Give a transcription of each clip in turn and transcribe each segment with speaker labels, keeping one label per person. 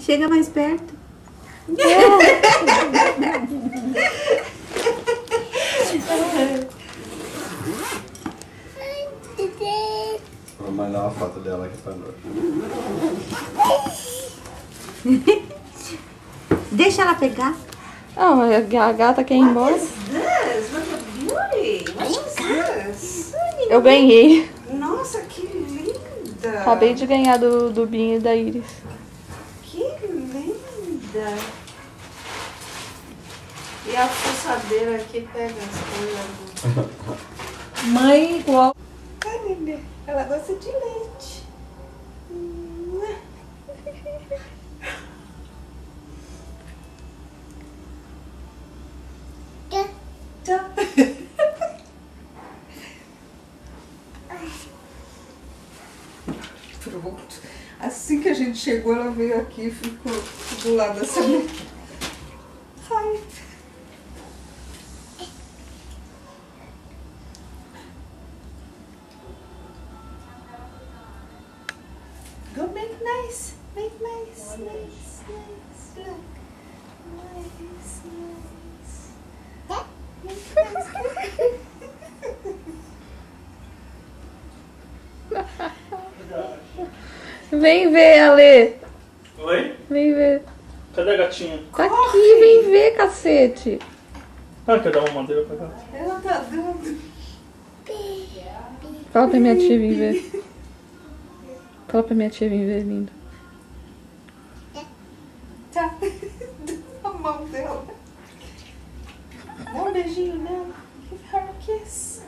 Speaker 1: Chega mais perto.
Speaker 2: Vou mandar uma foto dela aqui pra nós.
Speaker 1: Deixa ela pegar.
Speaker 3: Ah, mas a gata quer ir embora. Eu ganhei.
Speaker 1: Nossa, que linda.
Speaker 3: Acabei de ganhar do Binho e da Iris.
Speaker 1: Que linda. E a fuçadeira aqui pega as coisas.
Speaker 4: Mãe igual.
Speaker 1: Ai, Nenê, ela gosta de leite. Tchau. Pronto. Assim que a gente chegou, ela veio aqui e ficou do lado dessa mulher. Ai. Go make nice. Make nice, nice, nice. Look. Nice, nice. Make nice.
Speaker 3: Vem ver, Ale.
Speaker 5: Oi?
Speaker 3: Vem ver.
Speaker 5: Cadê a gatinha?
Speaker 3: Tá aqui, vem ver, cacete.
Speaker 5: Ah, quer dar uma madeira pra gata?
Speaker 1: Ela tá dando.
Speaker 3: Fala pra minha tia vir ver. Fala pra minha tia vir ver, lindo.
Speaker 1: Tá. A mão dela. Dá um beijinho nela. Give her a kiss.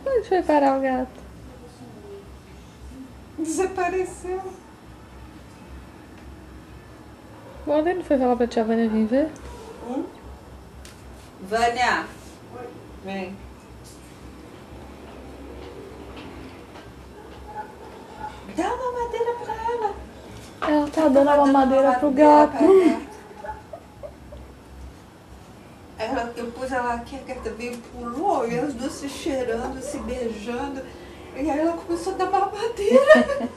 Speaker 3: Onde foi parar o gato?
Speaker 1: Desapareceu.
Speaker 3: O Ale não foi falar pra tia Vânia vir ver?
Speaker 1: Vânia. Vem. Dá uma madeira pra ela.
Speaker 3: Ela tá dando uma madeira pro gato.
Speaker 1: Eu pus ela aqui, a gata veio, pulou, e as duas se cheirando, se beijando. E aí ela começou a dar mamadeira.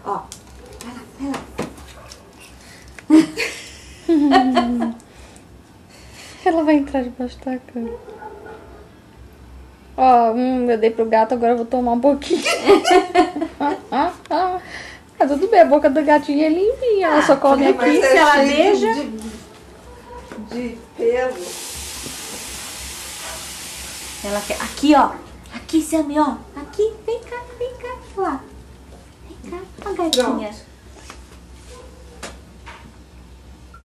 Speaker 1: Ó,
Speaker 3: Ela vai entrar debaixo da cama. Ó, eu dei pro gato, agora eu vou tomar um pouquinho. Tá tudo bem, a boca do gatinho é limpinha, ela só come aqui.
Speaker 1: mas
Speaker 3: Se ela
Speaker 1: cheio
Speaker 3: aleija.
Speaker 1: de pelo.
Speaker 4: Ela quer. Aqui, ó. Aqui, Sammy, ó. Aqui. Vem cá, lá. Vem cá, ó, gatinha.
Speaker 1: Pronto.